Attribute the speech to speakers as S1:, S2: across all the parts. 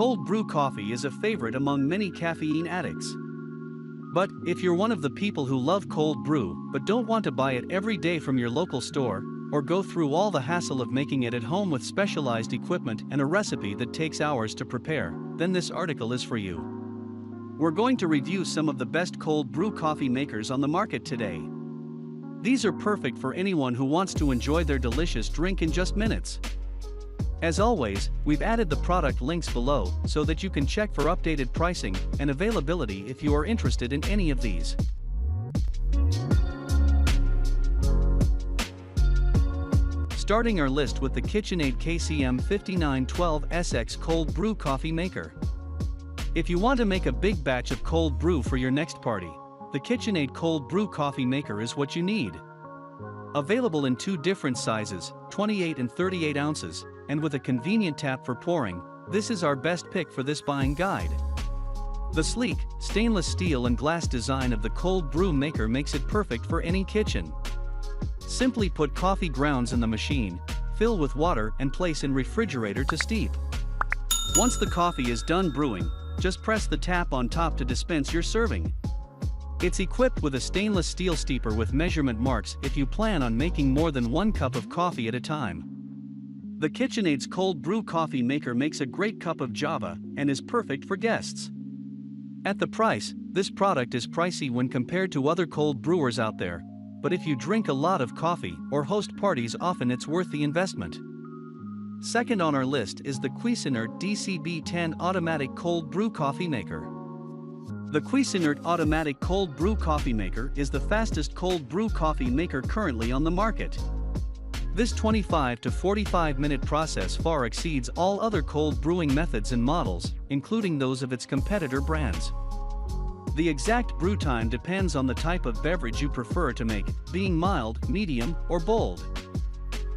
S1: Cold brew coffee is a favorite among many caffeine addicts. But if you're one of the people who love cold brew but don't want to buy it every day from your local store, or go through all the hassle of making it at home with specialized equipment and a recipe that takes hours to prepare, then this article is for you. We're going to review some of the best cold brew coffee makers on the market today. These are perfect for anyone who wants to enjoy their delicious drink in just minutes. As always, we've added the product links below so that you can check for updated pricing and availability if you are interested in any of these. Starting our list with the KitchenAid KCM 5912SX Cold Brew Coffee Maker. If you want to make a big batch of cold brew for your next party, the KitchenAid Cold Brew Coffee Maker is what you need. Available in two different sizes, 28 and 38 ounces, and with a convenient tap for pouring, this is our best pick for this buying guide. The sleek, stainless steel and glass design of the cold brew maker makes it perfect for any kitchen. Simply put coffee grounds in the machine, fill with water and place in refrigerator to steep. Once the coffee is done brewing, just press the tap on top to dispense your serving. It's equipped with a stainless steel steeper with measurement marks if you plan on making more than 1 cup of coffee at a time. The KitchenAid's cold brew coffee maker makes a great cup of java and is perfect for guests. At the price, this product is pricey when compared to other cold brewers out there, but if you drink a lot of coffee or host parties often it's worth the investment. Second on our list is the Cuisinart DCB10 Automatic Cold Brew Coffee Maker. The Cuisinart Automatic Cold Brew Coffee Maker is the fastest cold brew coffee maker currently on the market. This 25 to 45 minute process far exceeds all other cold brewing methods and models, including those of its competitor brands. The exact brew time depends on the type of beverage you prefer to make, being mild, medium, or bold.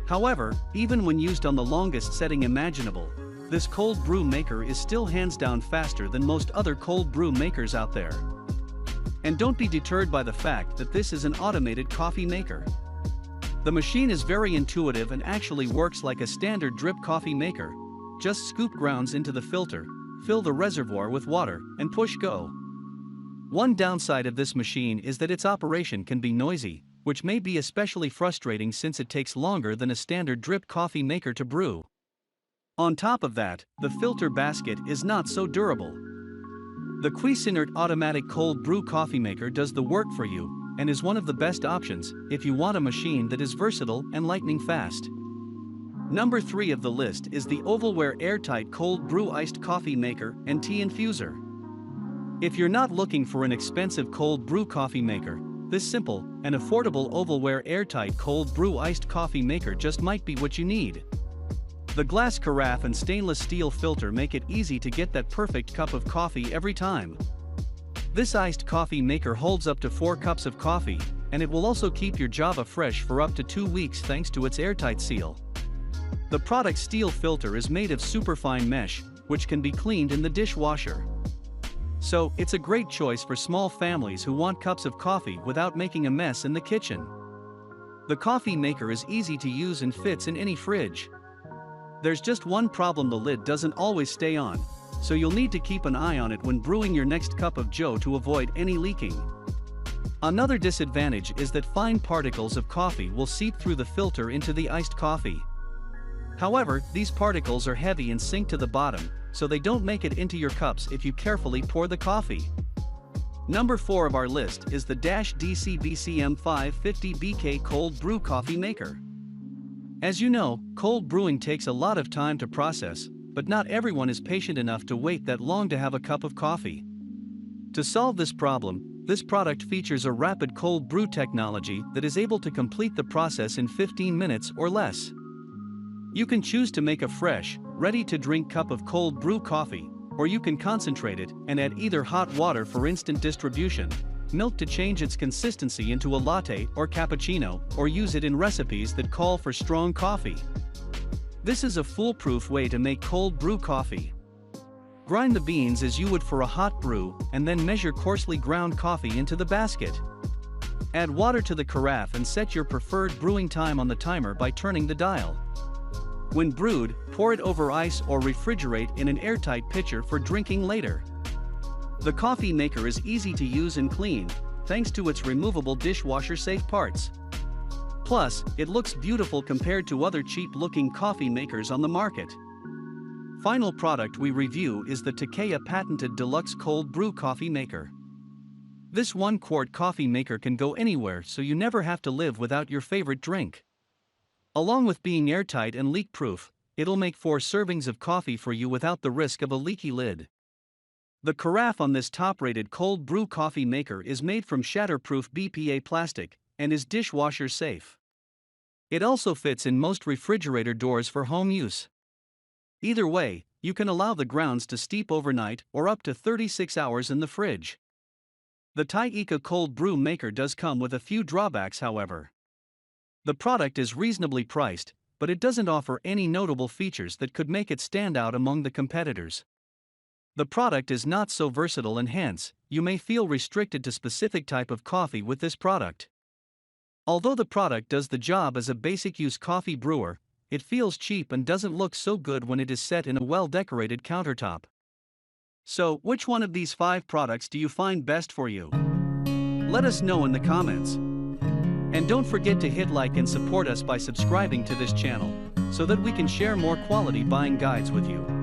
S1: However, even when used on the longest setting imaginable, this cold brew maker is still hands down faster than most other cold brew makers out there. And don't be deterred by the fact that this is an automated coffee maker. The machine is very intuitive and actually works like a standard drip coffee maker. Just scoop grounds into the filter, fill the reservoir with water, and push go. One downside of this machine is that its operation can be noisy, which may be especially frustrating since it takes longer than a standard drip coffee maker to brew. On top of that, the filter basket is not so durable. The Cuisinart Automatic Cold Brew Coffee Maker does the work for you, and is one of the best options if you want a machine that is versatile and lightning fast. Number 3 of the list is the Ovalwear Airtight Cold Brew Iced Coffee Maker and Tea Infuser. If you're not looking for an expensive cold brew coffee maker, this simple and affordable Ovalwear Airtight Cold Brew Iced Coffee Maker just might be what you need. The glass carafe and stainless steel filter make it easy to get that perfect cup of coffee every time. This iced coffee maker holds up to 4 cups of coffee, and it will also keep your java fresh for up to 2 weeks thanks to its airtight seal. The product's steel filter is made of superfine mesh, which can be cleaned in the dishwasher. So, it's a great choice for small families who want cups of coffee without making a mess in the kitchen. The coffee maker is easy to use and fits in any fridge. There's just one problem: the lid doesn't always stay on, so you'll need to keep an eye on it when brewing your next cup of joe to avoid any leaking. Another disadvantage is that fine particles of coffee will seep through the filter into the iced coffee. However, these particles are heavy and sink to the bottom, so they don't make it into your cups if you carefully pour the coffee. Number 4 of our list is the DCBCM 550BK Cold Brew Coffee Maker. As you know, cold brewing takes a lot of time to process, but not everyone is patient enough to wait that long to have a cup of coffee. To solve this problem, this product features a rapid cold brew technology that is able to complete the process in 15 minutes or less. You can choose to make a fresh, ready-to-drink cup of cold brew coffee, or you can concentrate it and add either hot water for instant distribution, milk to change its consistency into a latte or cappuccino, or use it in recipes that call for strong coffee. This is a foolproof way to make cold brew coffee. Grind the beans as you would for a hot brew, and then measure coarsely ground coffee into the basket. Add water to the carafe and set your preferred brewing time on the timer by turning the dial. When brewed, pour it over ice or refrigerate in an airtight pitcher for drinking later. The coffee maker is easy to use and clean, thanks to its removable dishwasher-safe parts. Plus, it looks beautiful compared to other cheap-looking coffee makers on the market. Final product we review is the Takea patented Deluxe cold brew coffee maker. This 1-quart coffee maker can go anywhere, so you never have to live without your favorite drink. Along with being airtight and leak-proof, it'll make 4 servings of coffee for you without the risk of a leaky lid. The carafe on this top-rated cold brew coffee maker is made from shatterproof BPA plastic and is dishwasher safe. It also fits in most refrigerator doors for home use. Either way, you can allow the grounds to steep overnight or up to 36 hours in the fridge. The Takea cold brew maker does come with a few drawbacks, however. The product is reasonably priced, but it doesn't offer any notable features that could make it stand out among the competitors. The product is not so versatile, and hence, you may feel restricted to specific type of coffee with this product. Although the product does the job as a basic use coffee brewer, it feels cheap and doesn't look so good when it is set in a well-decorated countertop. So, which one of these 5 products do you find best for you? Let us know in the comments. And don't forget to hit like and support us by subscribing to this channel, so that we can share more quality buying guides with you.